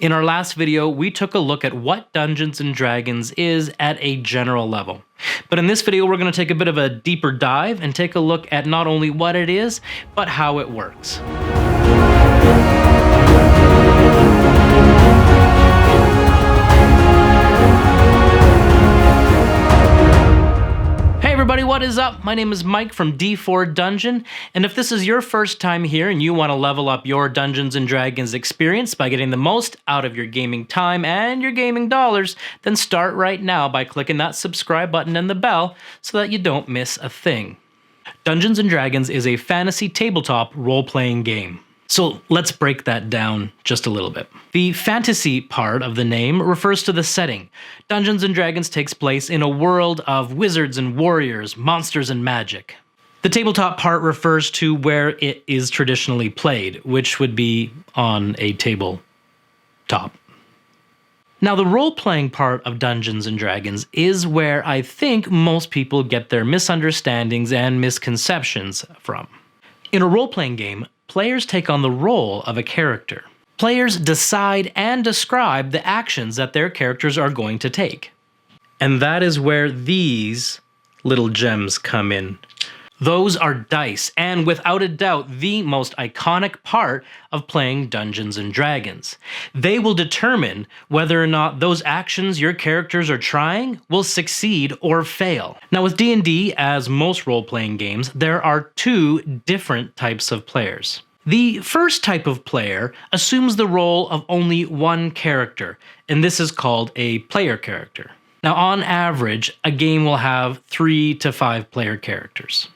In our last video, we took a look at what Dungeons & Dragons is at a general level. But in this video, we're going to take a bit of a deeper dive and take a look at not only what it is, but how it works. Hey everybody, what is up? My name is Mike from D4 Dungeon, and if this is your first time here and you want to level up your Dungeons & Dragons experience by getting the most out of your gaming time and your gaming dollars, then start right now by clicking that subscribe button and the bell so that you don't miss a thing. Dungeons & Dragons is a fantasy tabletop role-playing game. So let's break that down just a little bit. The fantasy part of the name refers to the setting. Dungeons & Dragons takes place in a world of wizards and warriors, monsters and magic. The tabletop part refers to where it is traditionally played, which would be on a tabletop. Now, the role-playing part of Dungeons & Dragons is where I think most people get their misunderstandings and misconceptions from. In a role-playing game, players take on the role of a character. Players decide and describe the actions that their characters are going to take. And that is where these little gems come in. Those are dice, and without a doubt, the most iconic part of playing Dungeons & Dragons. They will determine whether or not those actions your characters are trying will succeed or fail. Now with D&D, as most role-playing games, there are two different types of players. The first type of player assumes the role of only one character, and this is called a player character. Now on average, a game will have 3 to 5 player characters.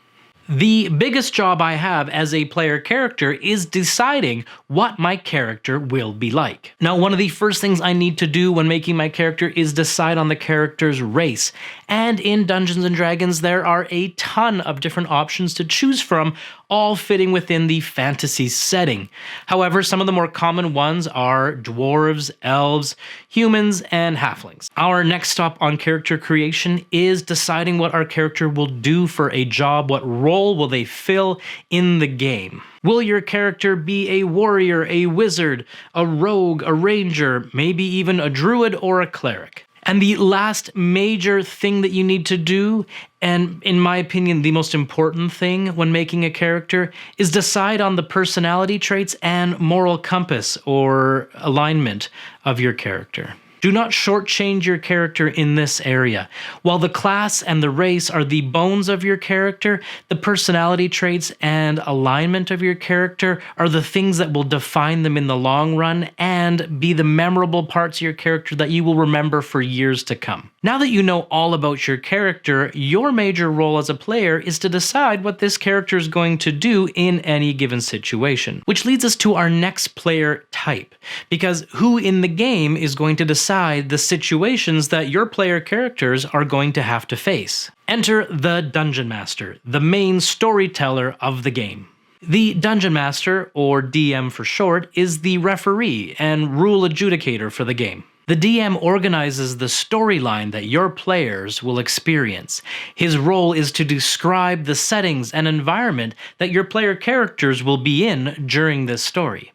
The biggest job I have as a player character is deciding what my character will be like. Now, one of the first things I need to do when making my character is decide on the character's race. And in Dungeons & Dragons, there are a ton of different options to choose from, all fitting within the fantasy setting. However, some of the more common ones are dwarves, elves, humans, and halflings. Our next stop on character creation is deciding what our character will do for a job, what role will they fill in the game. Will your character be a warrior, a wizard, a rogue, a ranger, maybe even a druid or a cleric? And the last major thing that you need to do, and in my opinion the most important thing when making a character, is decide on the personality traits and moral compass or alignment of your character. Do not shortchange your character in this area. While the class and the race are the bones of your character, the personality traits and alignment of your character are the things that will define them in the long run and be the memorable parts of your character that you will remember for years to come. Now that you know all about your character, your major role as a player is to decide what this character is going to do in any given situation. Which leads us to our next player type, because who in the game is going to decide the situations that your player characters are going to have to face. Enter the Dungeon Master, the main storyteller of the game. The Dungeon Master, or DM for short, is the referee and rule adjudicator for the game. The DM organizes the storyline that your players will experience. His role is to describe the settings and environment that your player characters will be in during this story.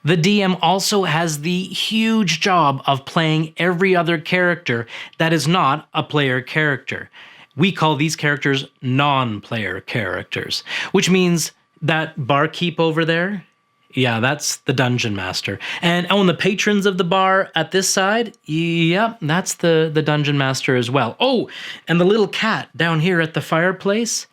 The DM also has the huge job of playing every other character that is not a player character. We call these characters non-player characters, which means that barkeep over there, yeah, that's the Dungeon Master. And the patrons of the bar at this side, yep, that's the Dungeon Master as well. Oh, and the little cat down here at the fireplace,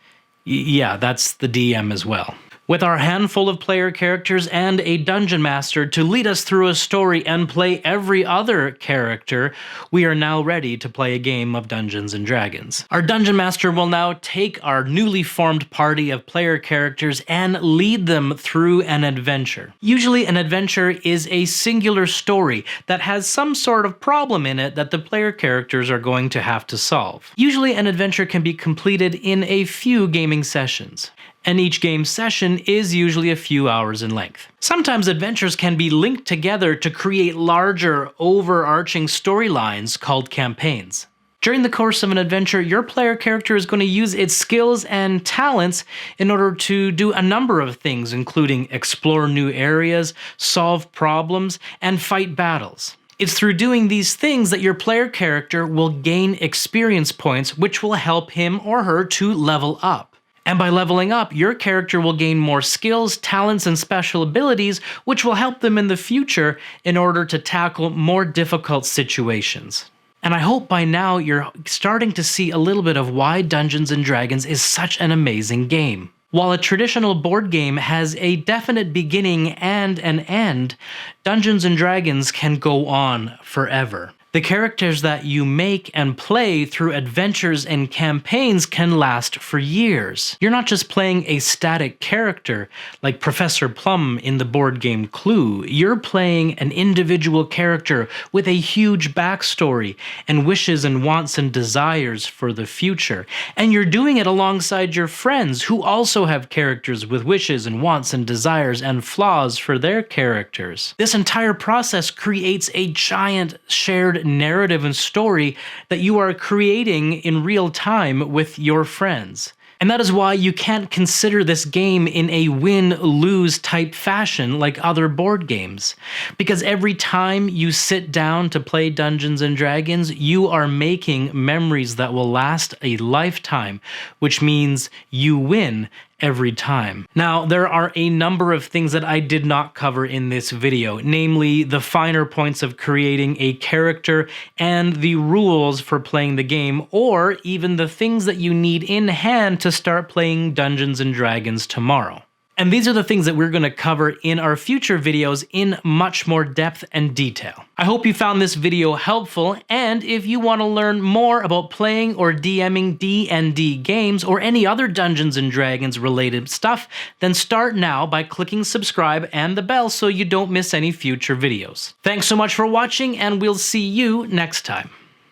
yeah, that's the DM as well. With our handful of player characters and a Dungeon Master to lead us through a story and play every other character, we are now ready to play a game of Dungeons & Dragons. Our Dungeon Master will now take our newly formed party of player characters and lead them through an adventure. Usually an adventure is a singular story that has some sort of problem in it that the player characters are going to have to solve. Usually an adventure can be completed in a few gaming sessions, and each game session is usually a few hours in length. Sometimes adventures can be linked together to create larger, overarching storylines called campaigns. During the course of an adventure, your player character is going to use its skills and talents in order to do a number of things, including explore new areas, solve problems, and fight battles. It's through doing these things that your player character will gain experience points, which will help him or her to level up. And by leveling up, your character will gain more skills, talents, and special abilities, which will help them in the future in order to tackle more difficult situations. And I hope by now you're starting to see a little bit of why Dungeons & Dragons is such an amazing game. While a traditional board game has a definite beginning and an end, Dungeons & Dragons can go on forever. The characters that you make and play through adventures and campaigns can last for years. You're not just playing a static character like Professor Plum in the board game Clue. You're playing an individual character with a huge backstory and wishes and wants and desires for the future. And you're doing it alongside your friends who also have characters with wishes and wants and desires and flaws for their characters. This entire process creates a giant shared narrative and story that you are creating in real time with your friends. And that is why you can't consider this game in a win-lose type fashion like other board games. Because every time you sit down to play Dungeons & Dragons, you are making memories that will last a lifetime, which means you win every time. Now, there are a number of things that I did not cover in this video, namely the finer points of creating a character and the rules for playing the game, or even the things that you need in hand to start playing Dungeons & Dragons tomorrow. And these are the things that we're going to cover in our future videos in much more depth and detail. I hope you found this video helpful, and if you want to learn more about playing or DMing D&D games or any other Dungeons & Dragons related stuff, then start now by clicking subscribe and the bell so you don't miss any future videos. Thanks so much for watching, and we'll see you next time.